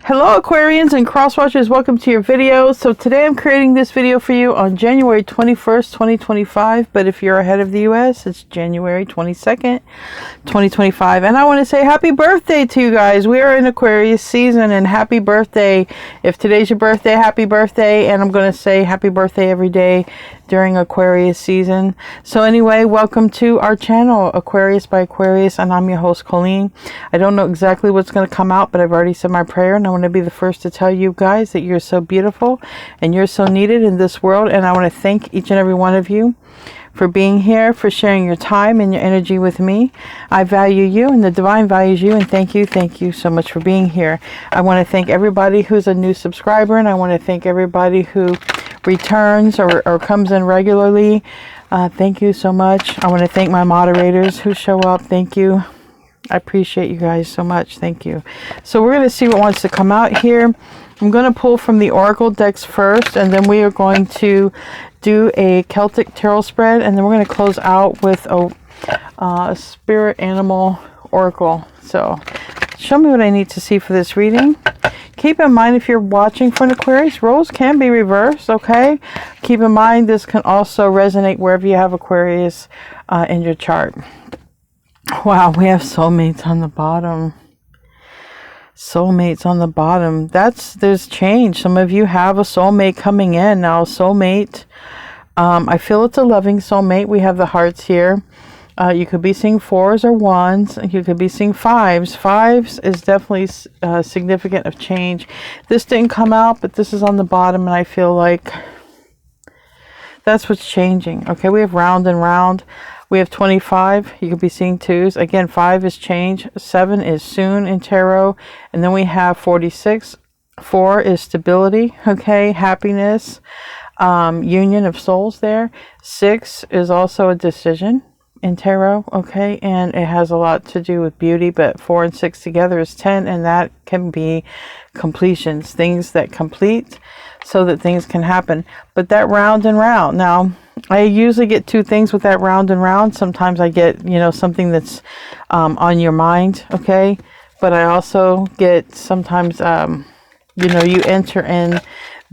Hello Aquarians and cross watchers, welcome to your video. So today I'm creating this video for you on January 21st, 2025. But if you're ahead of the US, it's January 22nd, 2025. And I want to say happy birthday to you guys. We are in Aquarius season and happy birthday. If today's your birthday, happy birthday. And I'm going to say happy birthday every day during Aquarius season. So anyway, welcome to our channel, Aquarius by Aquarius, and I'm your host, Colleen. I don't know exactly what's going to come out, but I've already said my prayer, and I want to be the first to tell you guys that you're so beautiful and you're so needed in this world. And I want to thank each and every one of you for being here, for sharing your time and your energy with me. I value you and the divine values you, and thank you so much for being here. I want to thank everybody who's a new subscriber, and I want to thank everybody who returns or comes in regularly. Thank you so much. I want to thank my moderators who show up. Thank you. I appreciate you guys so much. Thank you. So we're going to see what wants to come out here. I'm going to pull from the Oracle decks first, and then we are going to do a Celtic Tarot spread, and then we're going to close out with a Spirit Animal Oracle. So show me what I need to see for this reading. Keep in mind, if you're watching for an Aquarius, roles can be reversed, okay? Keep in mind, this can also resonate wherever you have Aquarius in your chart. Wow, we have soulmates on the bottom. Soulmates on the bottom. There's change. Some of you have a soulmate coming in. Now, soulmate, I feel it's a loving soulmate. We have the hearts here. You could be seeing fours or ones. You could be seeing fives. Fives is definitely significant of change. This didn't come out, but this is on the bottom, and I feel like that's what's changing. Okay, we have round and round. We have 25. You could be seeing twos. Again, 5 is change. 7 is soon in tarot. And then we have 46. 4 is stability. Okay, happiness, union of souls there. 6 is also a decision in tarot, okay, and it has a lot to do with beauty, but 4 and 6 together is 10, and that can be completions, things that complete so that things can happen. But that round and round, now I usually get two things with that round and round. Sometimes I get, something that's on your mind, okay, but I also get sometimes, you enter in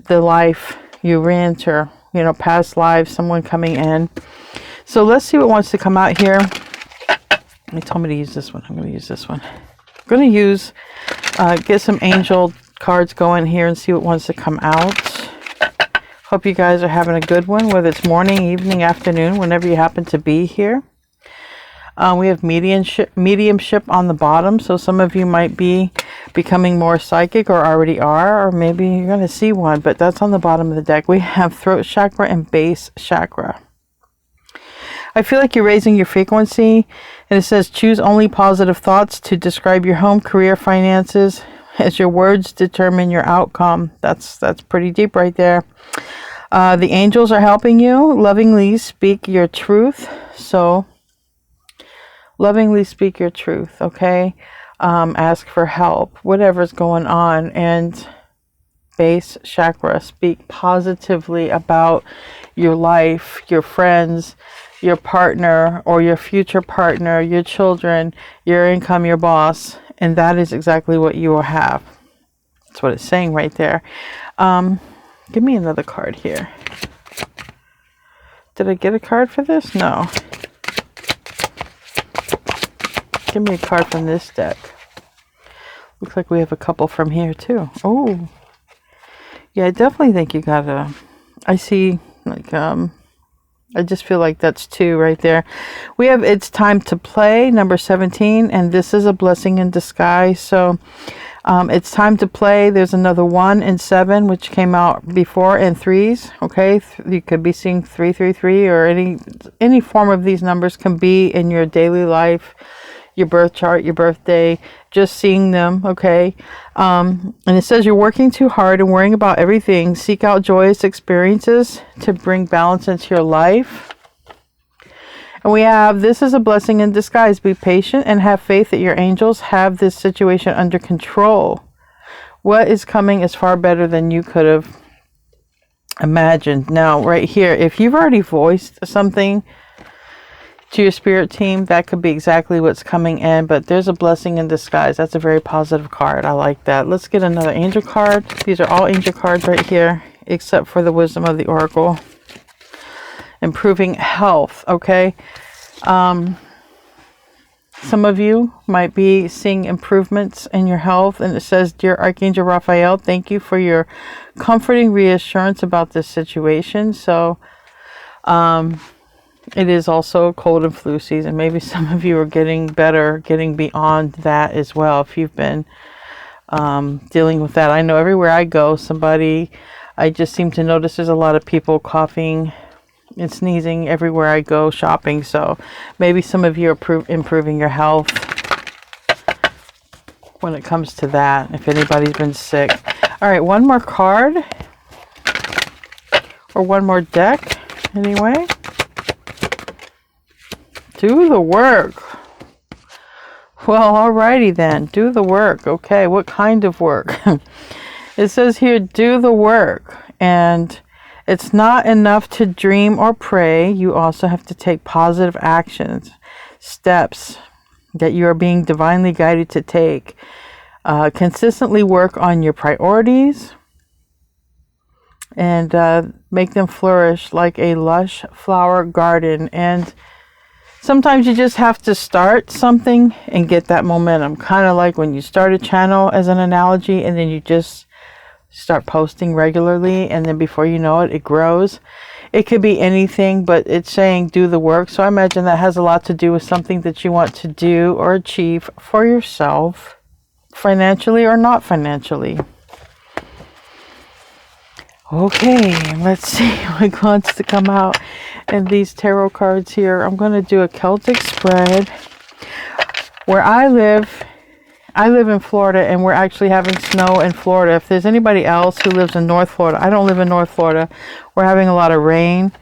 the life, you re-enter, past lives, someone coming in. So let's see what wants to come out here. They told me to use this one. I'm going to use this one. I'm going to use, get some angel cards going here and see what wants to come out. Hope you guys are having a good one, whether it's morning, evening, afternoon, whenever you happen to be here. We have mediumship on the bottom. So some of you might be becoming more psychic or already are, or maybe you're going to see one, but that's on the bottom of the deck. We have throat chakra and base chakra. I feel like you're raising your frequency, and it says choose only positive thoughts to describe your home, career, finances, as your words determine your outcome. That's pretty deep right there. The angels are helping you. Lovingly speak your truth. So lovingly speak your truth, okay? Ask for help, whatever's going on. And base chakra, speak positively about your life, your friends, your partner or your future partner, your children, your income, your boss, and that is exactly what you will have. That's what it's saying right there. Give me another card here. Did I get a card for this? No. Give me a card from this deck. Looks like we have a couple from here too. Oh, yeah, I definitely think you gotta. I see like I just feel like that's 2 right there. We have It's Time to Play, number 17, and this is a blessing in disguise. So it's time to play. There's another 1 and 7, which came out before, and 3s. Okay, you could be seeing 333, or any form of these numbers can be in your daily life, your birth chart, your birthday, just seeing them, okay? And it says you're working too hard and worrying about everything. Seek out joyous experiences to bring balance into your life. And we have, this is a blessing in disguise. Be patient and have faith that your angels have this situation under control. What is coming is far better than you could have imagined. Now, right here, if you've already voiced something, to your spirit team, that could be exactly what's coming in. But there's a blessing in disguise. That's a very positive card. I like that. Let's get another angel card. These are all angel cards right here, except for the wisdom of the oracle. Improving health. Okay. Some of you might be seeing improvements in your health, and it says, Dear Archangel Raphael, thank you for your comforting reassurance about this situation. So it is also cold and flu season. Maybe some of you are getting better, getting beyond that as well, if you've been dealing with that. I know everywhere I go, I just seem to notice there's a lot of people coughing and sneezing everywhere I go shopping. So maybe some of you are improving your health when it comes to that, if anybody's been sick. All right, one more card, or one more deck anyway. Do the work. Well, alrighty then, do the work. Okay, what kind of work? It says here, do the work. And it's not enough to dream or pray. You also have to take positive actions, steps that you are being divinely guided to take. Consistently work on your priorities and make them flourish like a lush flower garden. And sometimes you just have to start something and get that momentum. Kind of like when you start a channel, as an analogy, and then you just start posting regularly, and then before you know it, it grows. It could be anything, but it's saying do the work. So I imagine that has a lot to do with something that you want to do or achieve for yourself, financially or not financially. Okay, let's see what wants to come out in these tarot cards here. I'm going to do a Celtic spread. Where I live in Florida, and we're actually having snow in Florida. If there's anybody else who lives in North Florida, I don't live in North Florida. We're having a lot of rain,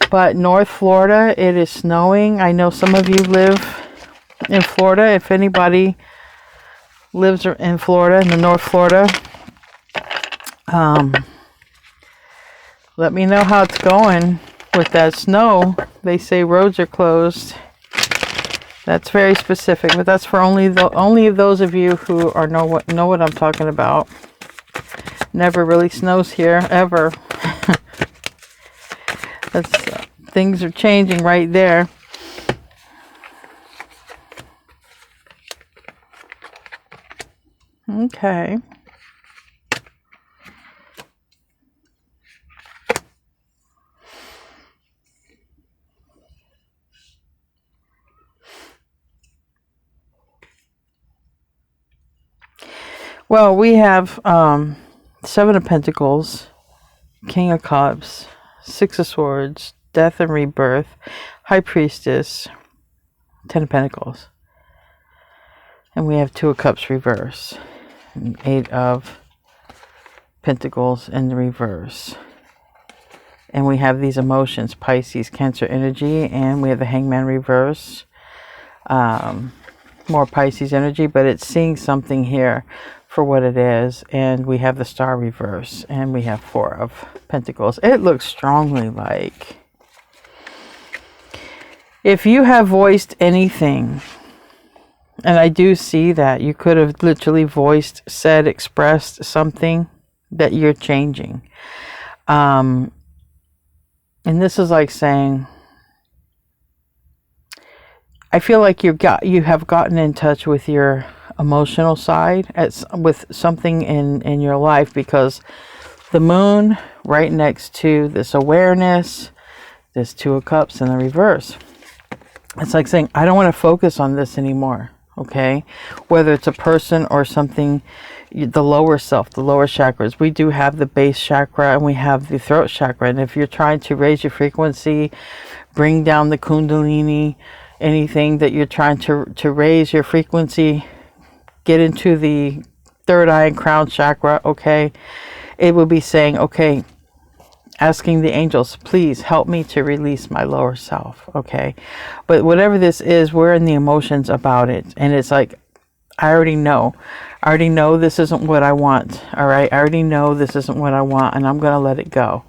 but North Florida, it is snowing. I know some of you live in Florida. If anybody lives in Florida, in the North Florida, let me know how it's going with that snow. They say roads are closed. That's very specific, but that's for only those of you who know what I'm talking about. Never really snows here ever. That's things are changing right there. Okay. Well, we have Seven of Pentacles, King of Cups, Six of Swords, Death and Rebirth, High Priestess, Ten of Pentacles. And we have Two of Cups reverse, and Eight of Pentacles in the reverse. And we have these emotions, Pisces, Cancer energy, and we have the Hangman reverse. More Pisces energy, but it's seeing something here for what it is. And we have the Star reverse, and we have Four of Pentacles. It looks strongly like if you have voiced anything, and I do see that you could have literally voiced, said, expressed something that you're changing. And this is like saying, I feel like you have gotten in touch with your emotional side with something in your life, because the moon right next to this awareness, this Two of Cups in the reverse. It's like saying, I don't want to focus on this anymore. Okay, whether it's a person or something, the lower self, the lower chakras. We do have the base chakra and we have the throat chakra. And if you're trying to raise your frequency, bring down the kundalini, anything that you're trying to raise your frequency, get into the third eye and crown chakra, okay, it would be saying, okay, asking the angels, please help me to release my lower self, okay? But whatever this is, we're in the emotions about it. And it's like, I already know this isn't what I want, all right? I already know this isn't what I want, and I'm going to let it go.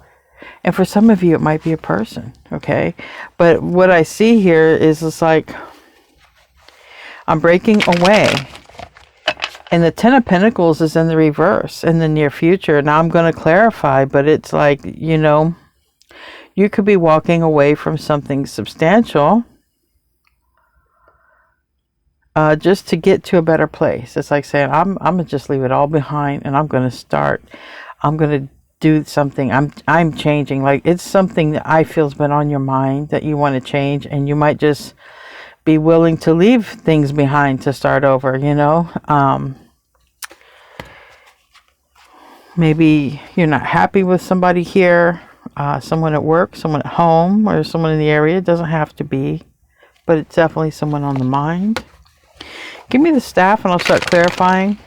And for some of you, it might be a person, okay? But what I see here is it's like I'm breaking away. And the Ten of Pentacles is in the reverse in the near future. Now I'm going to clarify, but it's like, you know, you could be walking away from something substantial just to get to a better place. It's like saying, I'm going to just leave it all behind and I'm going to do something. I'm changing. Like, it's something that I feel has been on your mind that you want to change, and you might just be willing to leave things behind to start over, you know. Maybe you're not happy with somebody here, someone at work, someone at home, or someone in the area. It doesn't have to be, but it's definitely someone on the mind. Give me the staff and I'll start clarifying.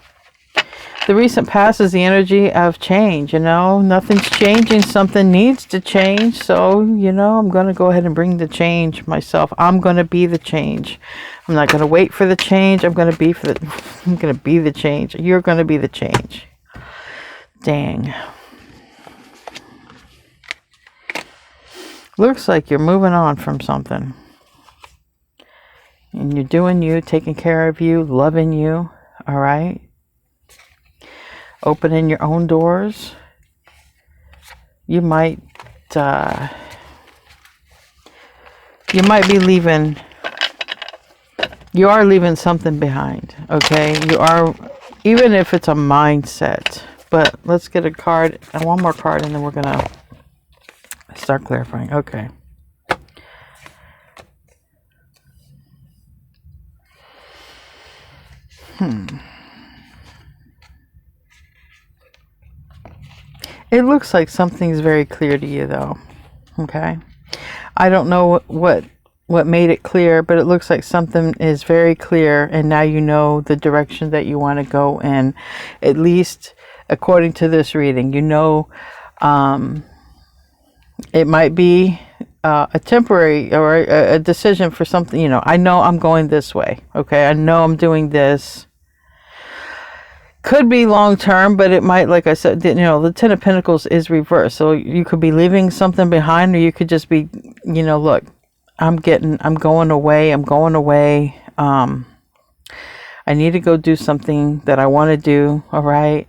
The recent past is the energy of change, you know. Nothing's changing. Something needs to change. So, you know, I'm going to go ahead and bring the change myself. I'm going to be the change. I'm not going to wait for the change. I'm going to be the change. You're going to be the change. Dang. Looks like you're moving on from something. And you're doing you, taking care of you, loving you. All right. Opening your own doors. You might be leaving. You are leaving something behind. Okay. You are, even if it's a mindset. But let's get a card, and one more card, and then we're going to start clarifying. Okay. It looks like something's very clear to you, though. Okay. I don't know what made it clear, but it looks like something is very clear, and now you know the direction that you want to go in. At least according to this reading, you know, it might be a temporary or a decision for something. You know, I know I'm going this way. Okay. I know I'm doing this. Could be long term, but it might, like I said, you know, the Ten of Pentacles is reversed. So you could be leaving something behind, or you could just be, you know, look, I'm going away. I need to go do something that I want to do. All right.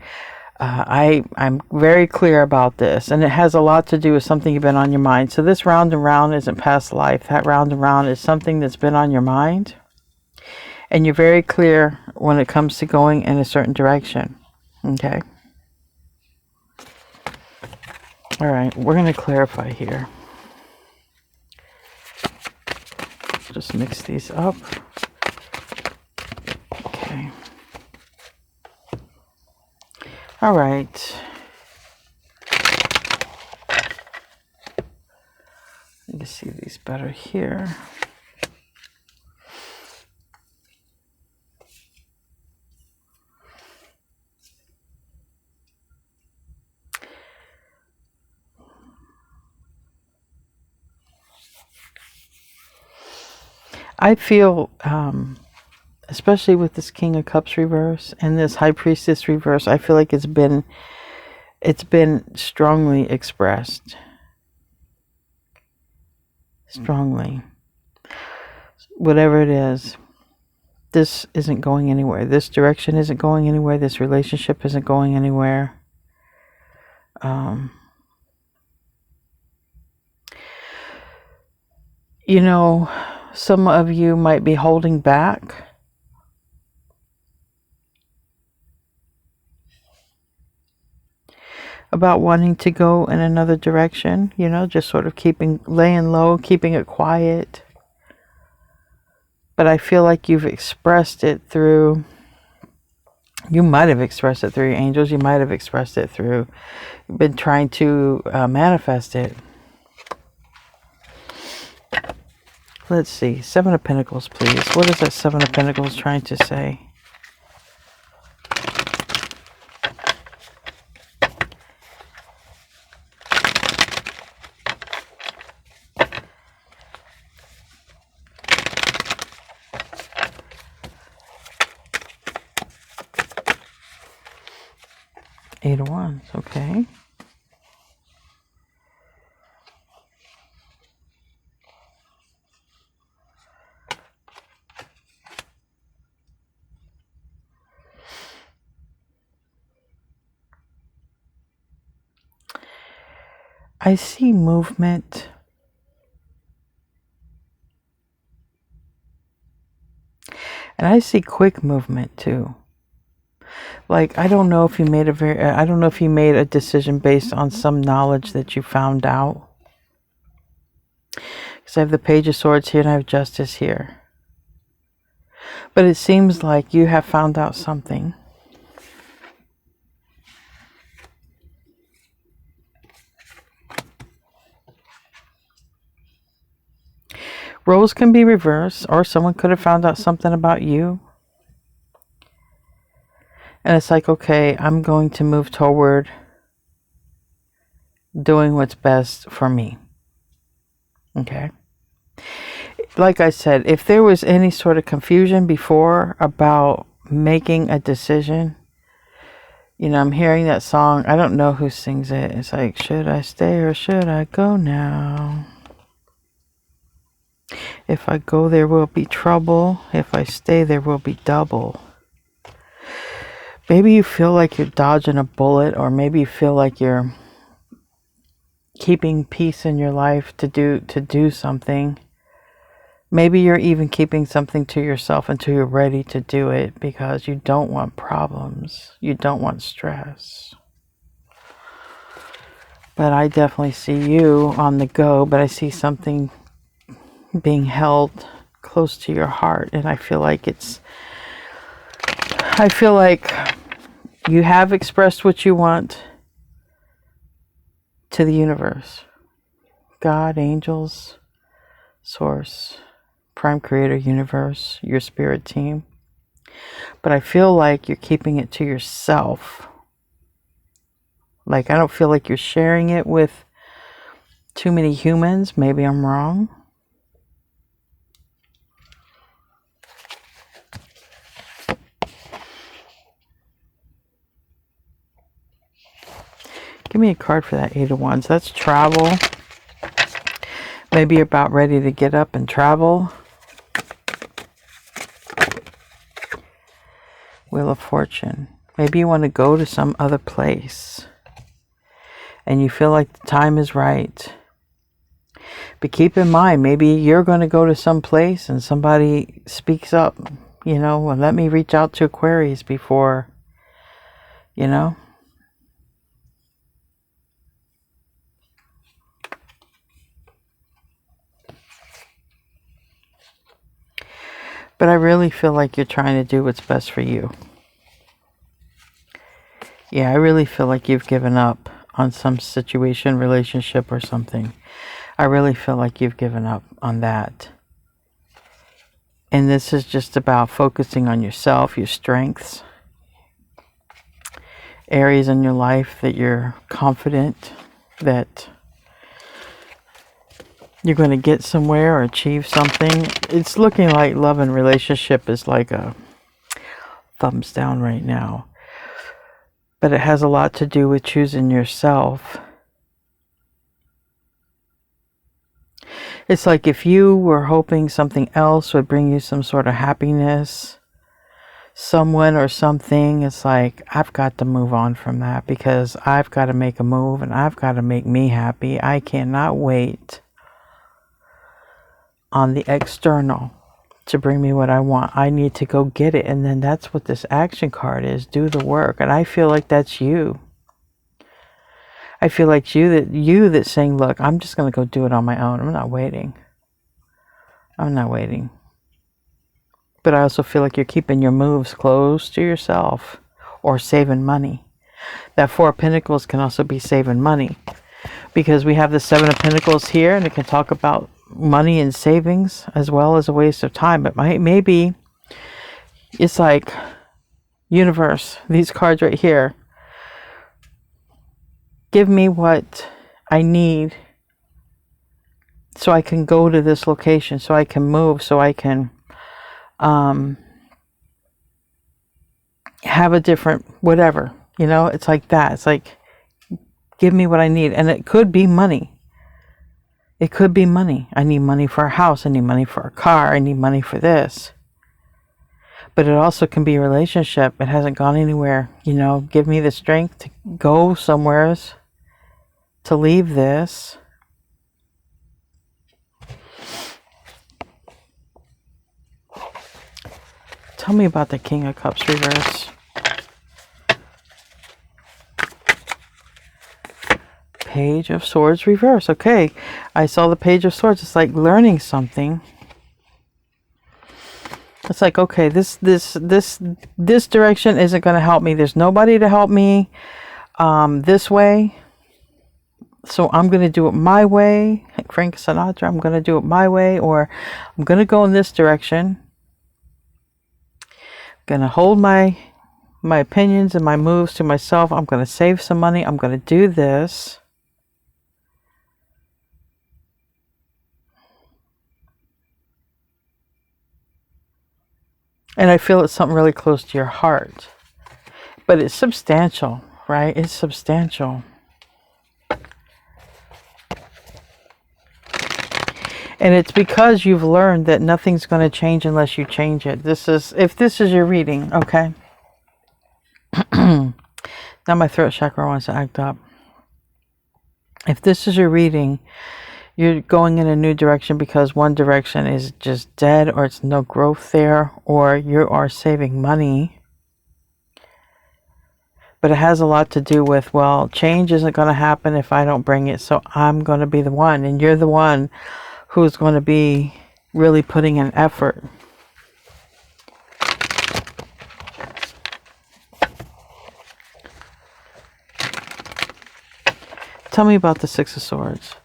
I'm very clear about this, and it has a lot to do with something you've been on your mind. So this round and round isn't past life. That round and round is something that's been on your mind. And you're very clear when it comes to going in a certain direction. Okay. All right. We're going to clarify here. Just mix these up. Okay. All right. Let me see these better here. I feel, especially with this King of Cups reverse and this High Priestess reverse, I feel like it's been strongly expressed. Strongly. Whatever it is, this isn't going anywhere. This direction isn't going anywhere. This relationship isn't going anywhere. You know, some of you might be holding back. About wanting to go in another direction, you know, just sort of laying low, keeping it quiet. But I feel like you've expressed it through, you might have expressed it through your angels. You might have expressed it through, been trying to manifest it. Let's see. Seven of Pentacles, please. What is that Seven of Pentacles trying to say? Eight of Wands. Okay. I see movement. And I see quick movement too. Like, I don't know if you made a decision based on some knowledge that you found out. Because I have the Page of Swords here and I have Justice here. But it seems like you have found out something. Roles can be reversed, or someone could have found out something about you. And it's like, okay, I'm going to move toward doing what's best for me. Okay? Like I said, if there was any sort of confusion before about making a decision, you know, I'm hearing that song. I don't know who sings it. It's like, should I stay or should I go now? If I go, there will be trouble. If I stay, there will be double. Maybe you feel like you're dodging a bullet, or maybe you feel like you're keeping peace in your life to do something. Maybe you're even keeping something to yourself until you're ready to do it because you don't want problems. You don't want stress. But I definitely see you on the go, but I see something being held close to your heart, and I feel like you have expressed what you want to the universe. God, angels, source, prime creator, universe, your spirit team. But I feel like you're keeping it to yourself. Like, I don't feel like you're sharing it with too many humans. Maybe I'm wrong. Give me a card for that Eight of Wands. That's travel. Maybe you're about ready to get up and travel. Wheel of Fortune. Maybe you want to go to some other place and you feel like the time is right. But keep in mind, maybe you're going to go to some place and somebody speaks up, you know, well, let me reach out to Aquarius before, you know. But I really feel like you're trying to do what's best for you. Yeah, I really feel like you've given up on some situation, relationship, or something. I really feel like you've given up on that. And this is just about focusing on yourself, your strengths, areas in your life that you're confident that you're going to get somewhere or achieve something. It's looking like love and relationship is like a thumbs down right now. But it has a lot to do with choosing yourself. It's like if you were hoping something else would bring you some sort of happiness, someone or something, it's like, I've got to move on from that because I've got to make a move and I've got to make me happy. I cannot wait on the external to bring me what I want. I need to go get it. And then that's what this action card is. Do the work. And I feel like that's you. I feel like you that's saying, look, I'm just going to go do it on my own. I'm not waiting. I'm not waiting. But I also feel like you're keeping your moves close to yourself or saving money. That Four of Pentacles can also be saving money because we have the Seven of Pentacles here and it can talk about money and savings as well as a waste of time. But maybe it's like, universe, these cards right here, give me what I need so I can go to this location, so I can move, so I can have a different whatever, you know. It's like that. It's like, give me what I need. And it could be money. It could be money. I need money for a house. I need money for a car. I need money for this. But it also can be a relationship. It hasn't gone anywhere. You know, give me the strength to go somewhere to leave this. Tell me about the King of Cups reverse. Page of Swords reverse. Okay, I saw the Page of Swords. It's like learning something. It's like, okay, this direction isn't going to help me. There's nobody to help me this way. So I'm going to do it my way. Like Frank Sinatra, I'm going to do it my way, or I'm going to go in this direction. I'm going to hold my opinions and my moves to myself. I'm going to save some money. I'm going to do this. And I feel it's something really close to your heart. But it's substantial, right? It's substantial. And it's because you've learned that nothing's going to change unless you change it. If this is your reading, okay? Now my throat chakra wants to act up. If this is your reading, you're going in a new direction because one direction is just dead, or it's no growth there, or you are saving money. But it has a lot to do with, well, change isn't going to happen if I don't bring it, so I'm going to be the one. And you're the one who's going to be really putting in effort. Tell me about the Six of Swords.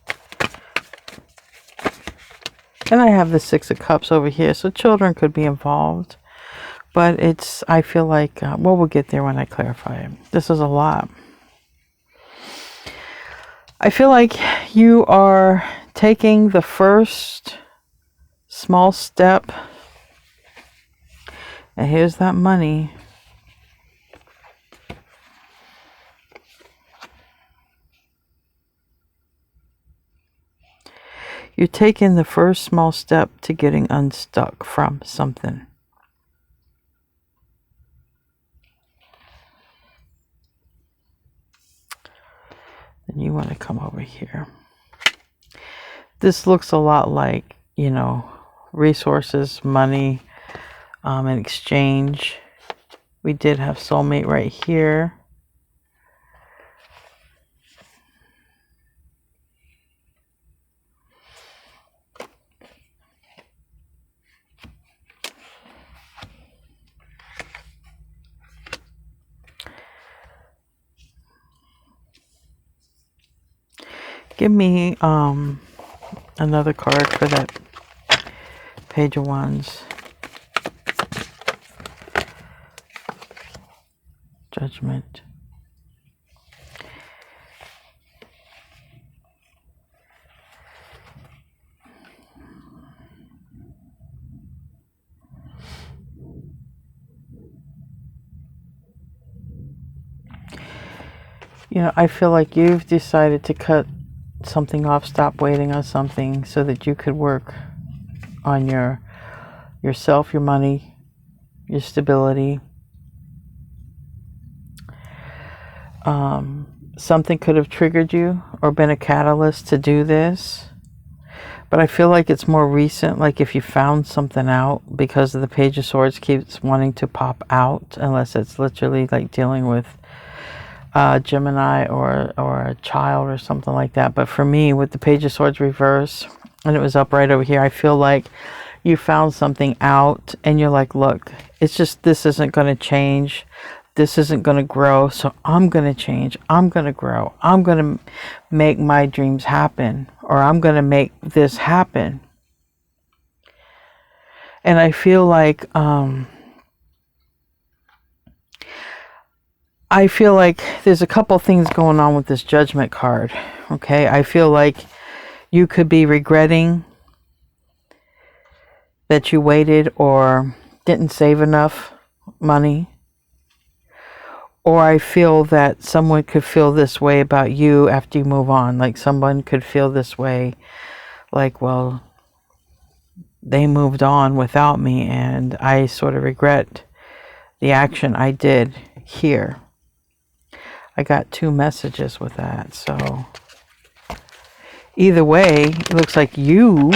And I have the Six of Cups over here, so children could be involved. But I feel like, well, we'll get there when I clarify it. This is a lot. I feel like you are taking the first small step. And here's that money. You're taking the first small step to getting unstuck from something. And you want to come over here. This looks a lot like, you know, resources, money, in exchange. We did have soulmate right here. Give me another card for that Page of Wands. Judgment. You know, I feel like you've decided to cut something off, stop waiting on something so that you could work on yourself, your money, your stability. Something could have triggered you or been a catalyst to do this. But I feel like it's more recent, like if you found something out, because of the Page of Swords keeps wanting to pop out, unless it's literally like dealing with Gemini or a child or something like that. But for me, with the Page of Swords reverse, and it was up right over here, I feel like you found something out and you're like, look, it's just, this isn't going to change. This isn't going to grow. So I'm going to change. I'm going to grow. I'm going to make my dreams happen, or I'm going to make this happen. And I feel like, there's a couple things going on with this Judgment card. Okay, I feel like you could be regretting that you waited or didn't save enough money. Or I feel that someone could feel this way about you after you move on. Like someone could feel this way, like, well, they moved on without me and I sort of regret the action I did here. I got two messages with that, so either way, it looks like you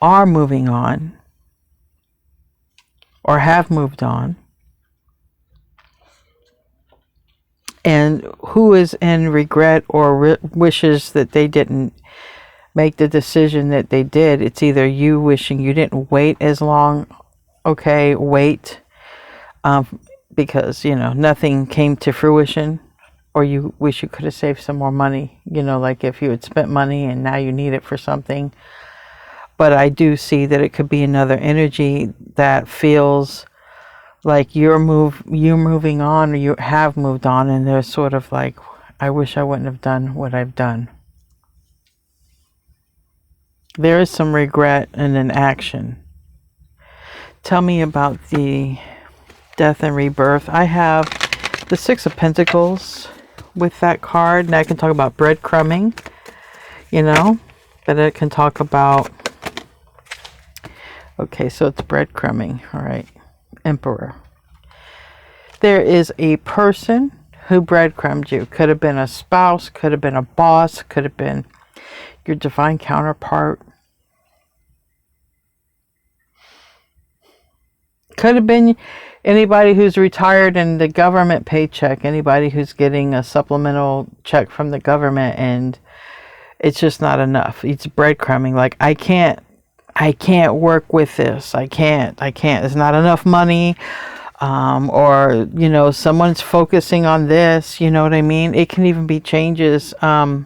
are moving on or have moved on. And who is in regret or wishes that they didn't make the decision that they did? It's either you wishing you didn't wait as long. Okay, wait. Because, nothing came to fruition. Or you wish you could have saved some more money. Like if you had spent money and now you need it for something. But I do see that it could be another energy that feels like you're moving on, or you have moved on, and they're sort of like, I wish I wouldn't have done what I've done. There is some regret and an action. Tell me about the death and rebirth. I have the Six of Pentacles with that card, and I can talk about breadcrumbing, but it can talk about, okay, so it's breadcrumbing. All right. Emperor. There is a person who breadcrumbed you. Could have been a spouse, could have been a boss, could have been your divine counterpart. Could have been anybody who's retired and the government paycheck, anybody who's getting a supplemental check from the government and it's just not enough. It's breadcrumbing. Like, I can't work with this. I can't. It's not enough money. Or, someone's focusing on this. You know what I mean? It can even be changes. There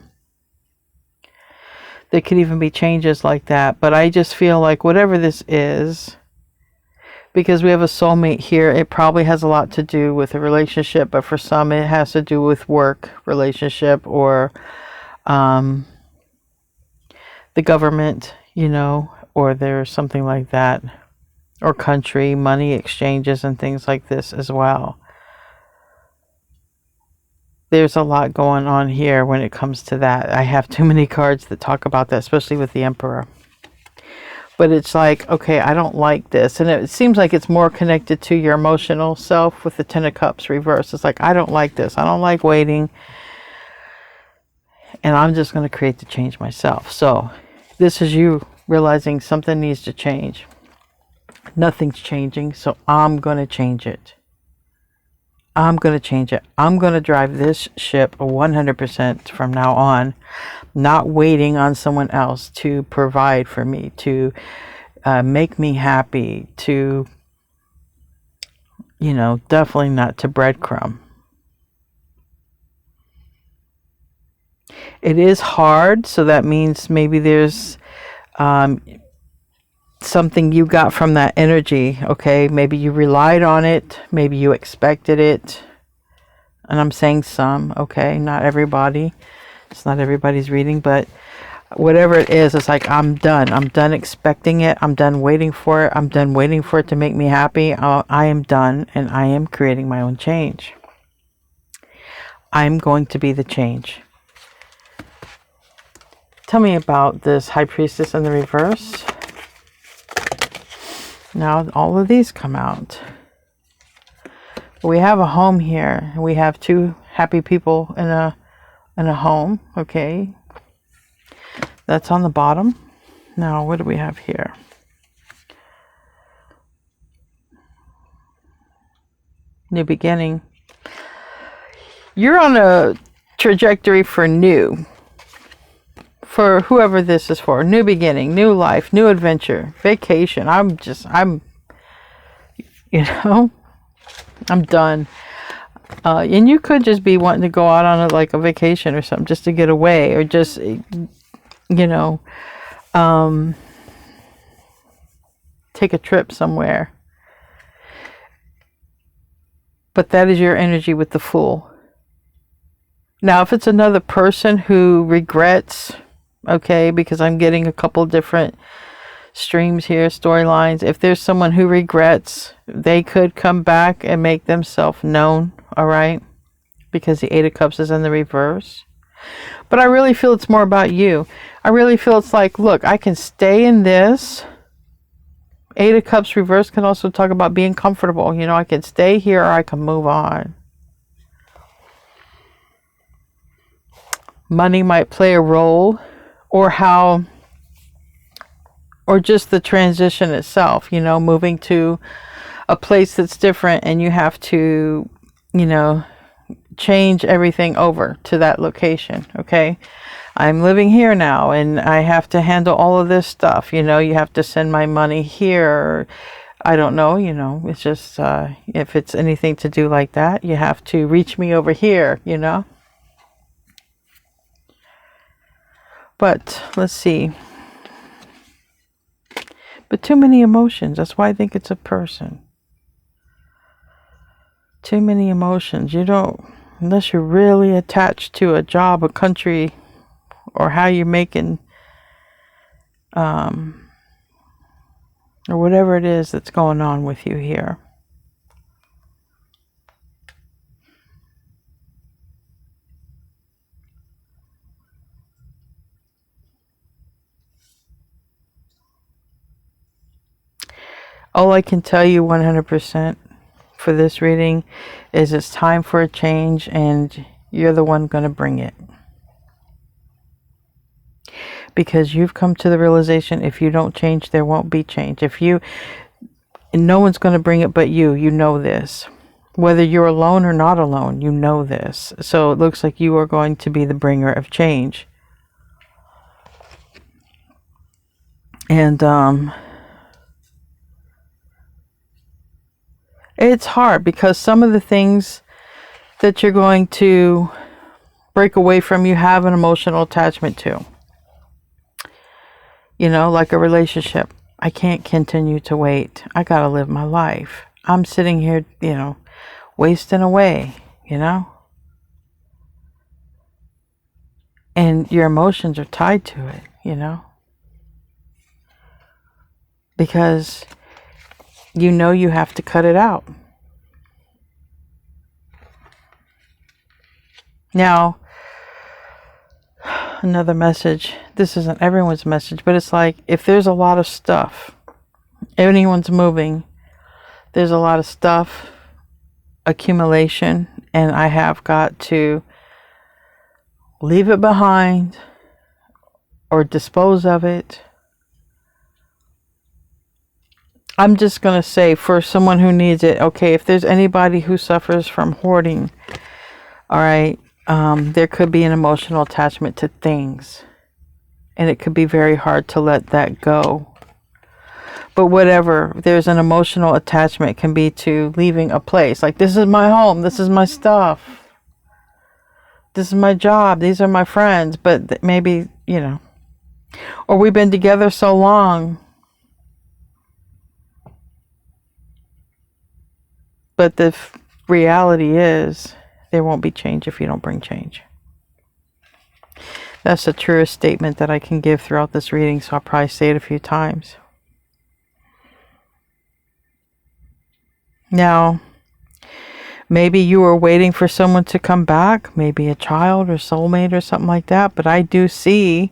could even be changes like that. But I just feel like whatever this is, because we have a soulmate here, it probably has a lot to do with a relationship. But for some, it has to do with work, relationship, or the government, or there's something like that, or country, money exchanges and things like this as well. There's a lot going on here when it comes to that. I have too many cards that talk about that, especially with the Emperor. But it's like, okay, I don't like this. And it seems like it's more connected to your emotional self with the Ten of Cups reversed. It's like, I don't like this. I don't like waiting. And I'm just going to create the change myself. So this is you realizing something needs to change. Nothing's changing, so I'm going to change it. I'm going to change it. I'm going to drive this ship 100% from now on, not waiting on someone else to provide for me, to make me happy, to, definitely not to breadcrumb. It is hard, so that means maybe there's something you got from that energy, okay? Maybe you relied on it, maybe you expected it, and I'm saying some, okay? Not everybody. It's not everybody's reading, but whatever it is, it's like, I'm done. I'm done expecting it. I'm done waiting for it. I'm done waiting for it to make me happy. I am done, and I am creating my own change. I'm going to be the change. Tell me about this High Priestess in the reverse. Now all of these come out. We have a home here. We have two happy people in a home. Okay. That's on the bottom. Now what do we have here? New beginning. You're on a trajectory for new. For whoever this is for. New beginning, new life, new adventure, vacation. I'm done. And you could just be wanting to go out on a vacation or something, just to get away, or just, take a trip somewhere. But that is your energy with the Fool. Now, if it's another person who regrets, okay, because I'm getting a couple different streams here, storylines. If there's someone who regrets, they could come back and make themselves known, all right? Because the Eight of Cups is in the reverse. But I really feel it's more about you. I really feel it's like, look, I can stay in this. Eight of Cups reverse can also talk about being comfortable. I can stay here or I can move on. Money might play a role or or just the transition itself, you know, moving to a place that's different and you have to, you know, change everything over to that location. Okay. I'm living here now and I have to handle all of this stuff. You know, you have to send my money here. Or, I don't know, you know, it's just, if it's anything to do like that, you have to reach me over here, you know. But let's see. But too many emotions. That's why I think it's a person. Too many emotions. You don't, unless you're really attached to a job, a country, or how you're making, or whatever it is that's going on with you here. All I can tell you 100% for this reading is it's time for a change and you're the one going to bring it. Because you've come to the realization if you don't change, there won't be change. No one's going to bring it but you. You know this. Whether you're alone or not alone, you know this. So it looks like you are going to be the bringer of change. And it's hard because some of the things that you're going to break away from, you have an emotional attachment to. You know, like a relationship. I can't continue to wait. I got to live my life. I'm sitting here, you know, wasting away, you know. And your emotions are tied to it, you know. Because you know you have to cut it out. Now, another message. This isn't everyone's message, but it's like if there's a lot of stuff, anyone's moving, there's a lot of stuff, accumulation, and I have got to leave it behind or dispose of it. I'm just going to say for someone who needs it, okay, if there's anybody who suffers from hoarding, all right, there could be an emotional attachment to things. And it could be very hard to let that go. But whatever, there's an emotional attachment, it can be to leaving a place. Like, this is my home, this is my stuff. This is my job, these are my friends. But maybe, you know, or we've been together so long. But the reality is, there won't be change if you don't bring change. That's the truest statement that I can give throughout this reading, so I'll probably say it a few times. Now, maybe you were waiting for someone to come back, maybe a child or soulmate or something like that, but I do see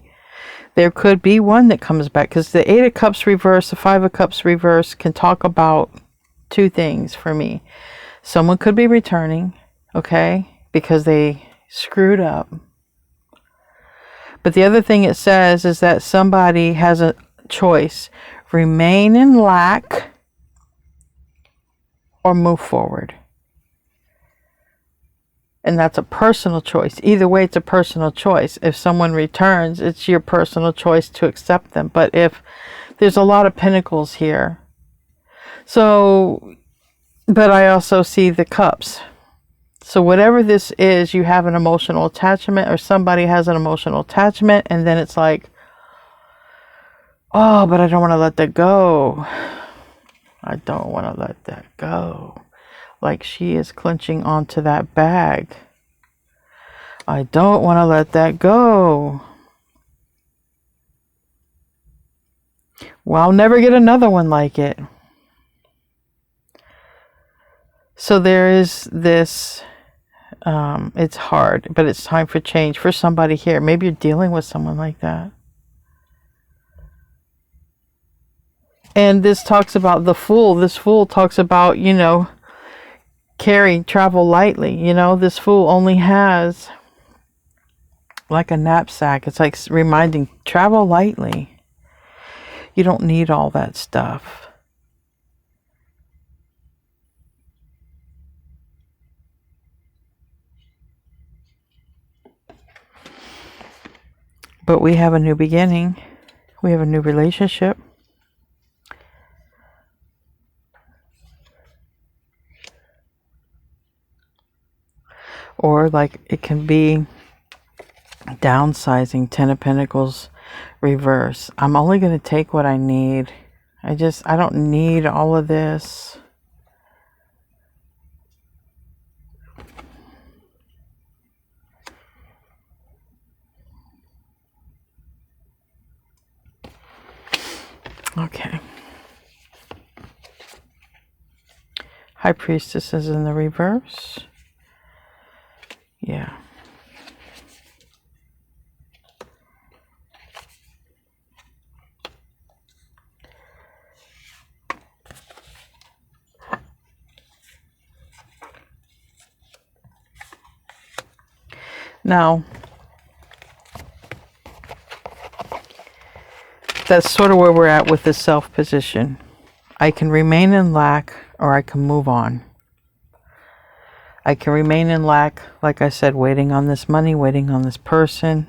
there could be one that comes back, because the 8 of Cups reverse, the 5 of Cups reverse can talk about two things for me. Someone could be returning, okay, because they screwed up. But the other thing it says is that somebody has a choice: remain in lack or move forward. And that's a personal choice. Either way, it's a personal choice. If someone returns, it's your personal choice to accept them. But if there's a lot of pentacles here, so, but I also see the cups. So whatever this is, you have an emotional attachment, or somebody has an emotional attachment, and then it's like, oh, but I don't want to let that go. I don't want to let that go. Like she is clenching onto that bag. I don't want to let that go. Well, I'll never get another one like it. So there is this, it's hard, but it's time for change for somebody here. Maybe you're dealing with someone like that. And this talks about the Fool. This Fool talks about, you know, travel lightly. You know, this Fool only has like a knapsack. It's like reminding, travel lightly. You don't need all that stuff. But we have a new beginning. We have a new relationship. Or like it can be downsizing, 10 of Pentacles reverse. I'm only going to take what I need. I don't need all of this. Okay. High Priestess is in the reverse. Yeah. Now, that's sort of where we're at with the self position. I can remain in lack or I can move on. I can remain in lack, like I said, waiting on this money, waiting on this person,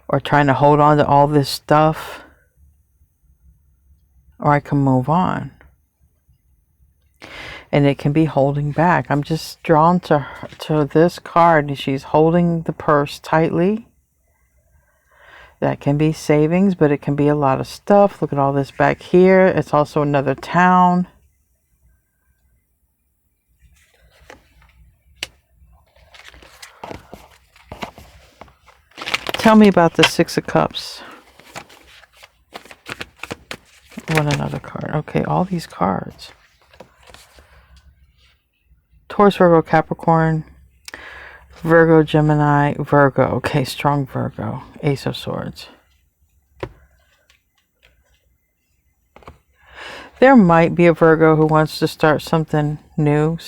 or trying to hold on to all this stuff, or I can move on. And it can be holding back. I'm just drawn to this card. She's holding the purse tightly. That can be savings, but it can be a lot of stuff. Look at all this back here. It's also another town. Tell me about the Six of Cups. What another card? Okay, all these cards. Taurus, Virgo, Capricorn, Virgo, Gemini, Virgo. Okay, strong Virgo. Ace of Swords. There might be a Virgo who wants to start something new,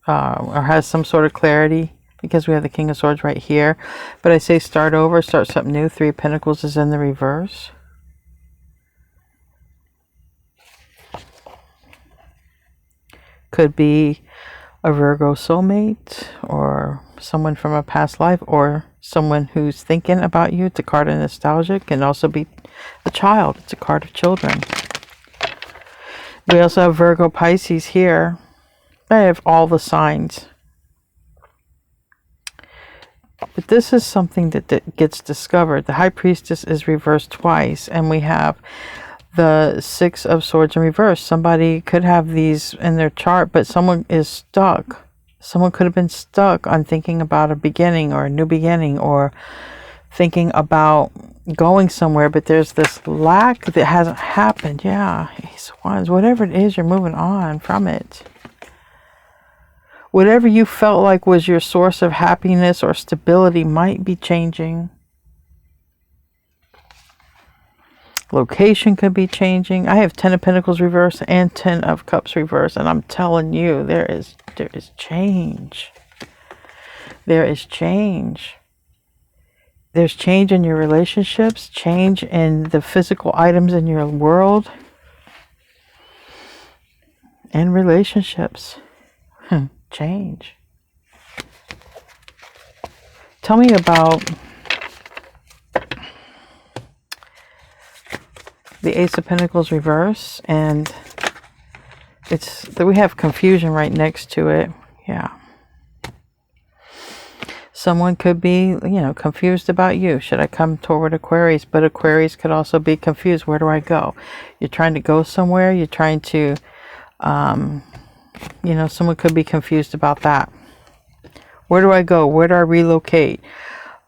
or has some sort of clarity, because we have the King of Swords right here. But I say start over, start something new. Three of Pentacles is in the reverse. Could be a Virgo soulmate, or someone from a past life, or someone who's thinking about you. It's a card of nostalgia. Can also be a child. It's a card of children. We also have Virgo, Pisces here. I have all the signs. But this is something that gets discovered. The High Priestess is reversed twice, and we have the Six of Swords in reverse. Somebody could have these in their chart, but someone is stuck. Someone could have been stuck on thinking about a beginning or a new beginning, or thinking about going somewhere, but there's this lack that hasn't happened. Yeah, Ace of Wands. Whatever it is, you're moving on from it. Whatever you felt like was your source of happiness or stability might be changing. Location could be changing. I have 10 of Pentacles reverse and 10 of Cups reverse, and I'm telling you, there is change. There is change. There's change in your relationships, change in the physical items in your world, and relationships. Change. Tell me about the Ace of Pentacles reverse, and it's that we have confusion right next to it. Yeah. Someone could be, confused about you. Should I come toward Aquarius? But Aquarius could also be confused. Where do I go? You're trying to go somewhere. You're trying to, someone could be confused about that. Where do I go? Where do I relocate?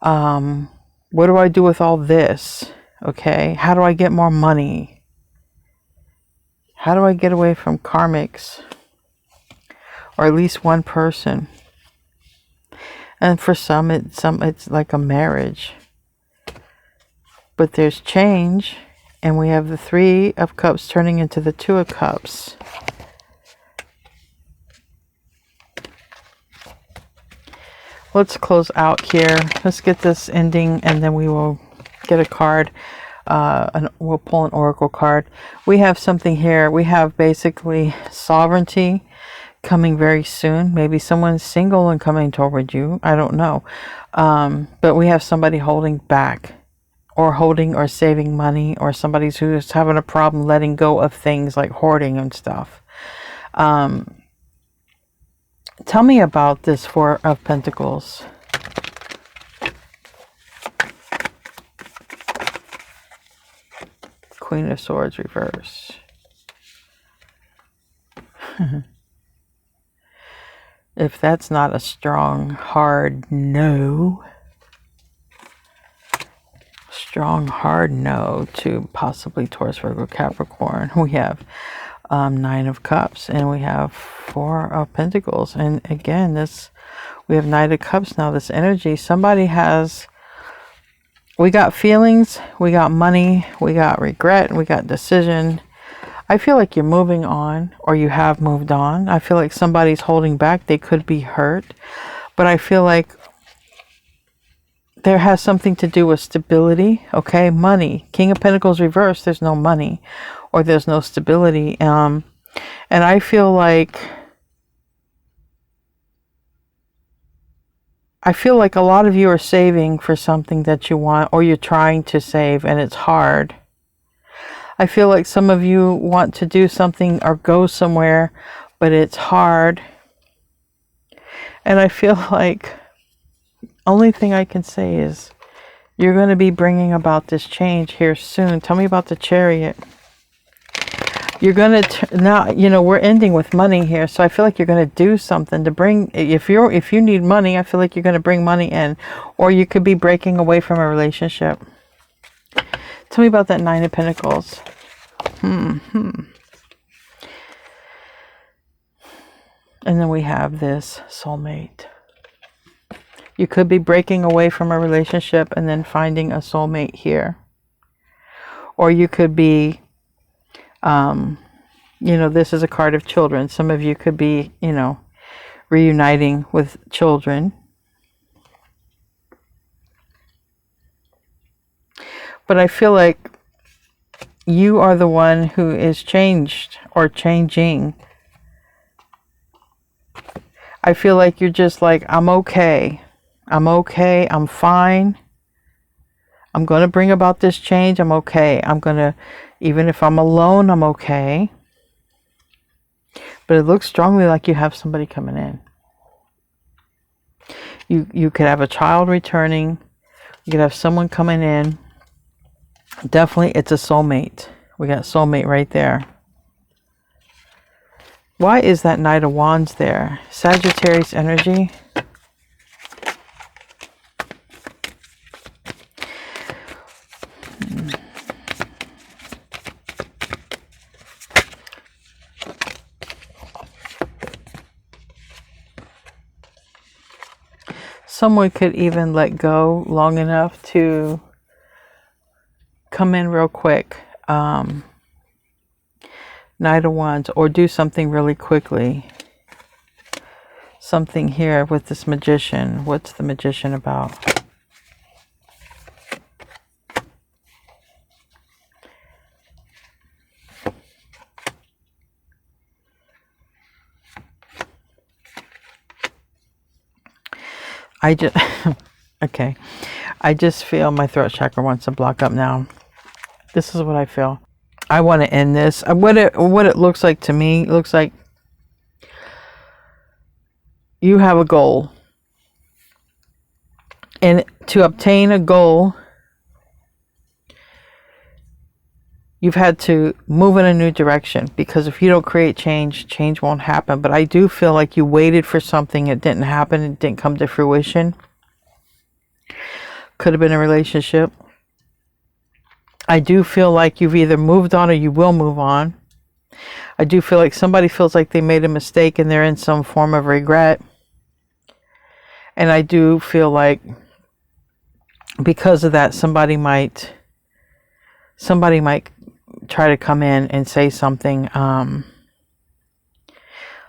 What do I do with all this? Okay. How do I get more money? How do I get away from karmics? Or at least one person. And for some it's like a marriage. But there's change, and we have the Three of Cups turning into the Two of Cups. Let's close out here. Let's get this ending, and then we will get a card. We'll pull an oracle card. We have something here. We have basically sovereignty coming very soon. Maybe someone's single and coming toward you. I don't know. But we have somebody holding back, or holding or saving money, or somebody who's having a problem letting go of things like hoarding and stuff. Tell me about this Four of Pentacles. Queen of Swords reverse. If that's not a strong, hard no. Strong, hard no to possibly Taurus, Virgo, Capricorn. We have Nine of Cups, and we have Four of Pentacles. And again, we have Knight of Cups now. This energy, somebody has, we got feelings, we got money, we got regret, we got decision. I feel like you're moving on, or you have moved on. I feel like somebody's holding back. They could be hurt, but I feel like there has something to do with stability. Okay, money. King of Pentacles reversed. There's no money, or there's no stability. And I feel like a lot of you are saving for something that you want, or you're trying to save, and it's hard. I feel like some of you want to do something or go somewhere, but it's hard. And I feel like only thing I can say is you're going to be bringing about this change here soon. Tell me about the Chariot. You're going to now, we're ending with money here, so I feel like you're going to do something to bring, if you need money, I feel like you're going to bring money in, or you could be breaking away from a relationship. Tell me about that Nine of Pentacles. And then we have this soulmate. You could be breaking away from a relationship and then finding a soulmate here. Or you could be, this is a card of children. Some of you could be, reuniting with children. But I feel like you are the one who is changed or changing. I feel like you're just like, I'm okay. I'm okay. I'm fine. I'm going to bring about this change. I'm okay. Even if I'm alone, I'm okay. But it looks strongly like you have somebody coming in. You could have a child returning. You could have someone coming in. Definitely, it's a soulmate. We got soulmate right there. Why is that Knight of Wands there? Sagittarius energy. Someone could even let go long enough to come in real quick. Knight of Wands, or do something really quickly. Something here with this Magician. What's the Magician about? Okay. I just feel my throat chakra wants to block up now. This is what I feel. I want to end this. What it looks like to me, looks like you have a goal. And to obtain a goal, you've had to move in a new direction, because if you don't create change, change won't happen. But I do feel like you waited for something, it didn't happen, it didn't come to fruition. Could have been a relationship. I do feel like you've either moved on or you will move on. I do feel like somebody feels like they made a mistake and they're in some form of regret. And I do feel like because of that, somebody might try to come in and say something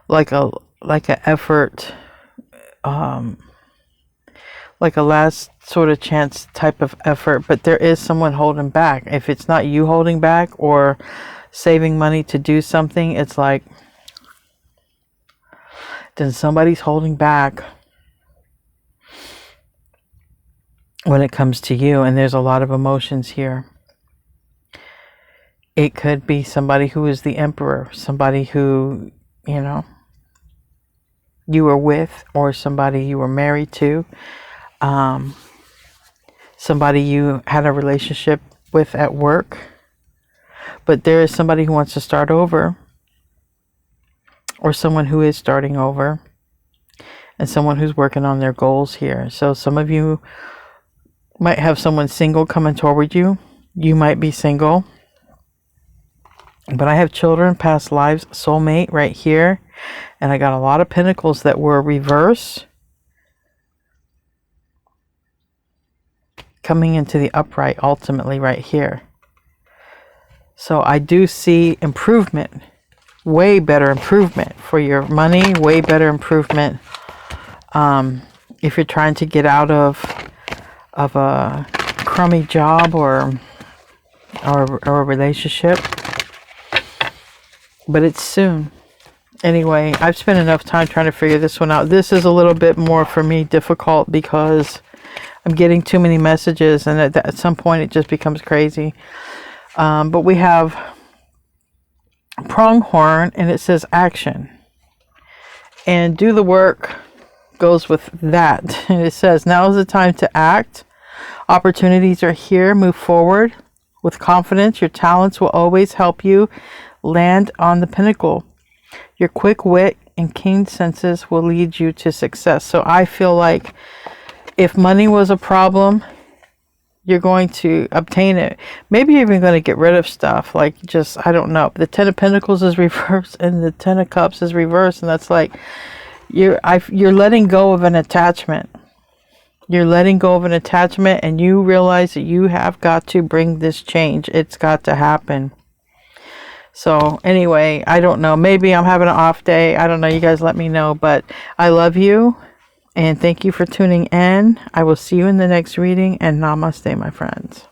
like an effort, like a last sort of chance type of effort, but there is someone holding back. If it's not you holding back or saving money to do something, it's like then somebody's holding back when it comes to you, and there's a lot of emotions here. It could be somebody who is the emperor, somebody who, you know, you were with, or somebody you were married to, somebody you had a relationship with at work, but there is somebody who wants to start over, or someone who is starting over, and someone who's working on their goals here. So some of you might have someone single coming toward you. You might be single. But I have children, past lives, soulmate right here. And I got a lot of pentacles that were reverse, coming into the upright ultimately right here. So I do see improvement, way better improvement for your money, way better improvement if you're trying to get out of a crummy job or a relationship. But it's soon. Anyway, I've spent enough time trying to figure this one out. This is a little bit more for me difficult because I'm getting too many messages, and at some point it just becomes crazy. But we have pronghorn, and it says action. And do the work goes with that. And it says, now is the time to act. Opportunities are here. Move forward with confidence. Your talents will always help you land on the pinnacle. Your quick wit and keen senses will lead you to success. So I feel like if money was a problem, you're going to obtain it. Maybe you're even going to get rid of stuff. Like, just, I don't know. The Ten of Pentacles is reversed and the Ten of Cups is reversed. And that's like, you're letting go of an attachment. You're letting go of an attachment, and you realize that you have got to bring this change. It's got to happen. So anyway, I don't know. Maybe I'm having an off day. I don't know. You guys let me know. But I love you. And thank you for tuning in. I will see you in the next reading. And namaste, my friends.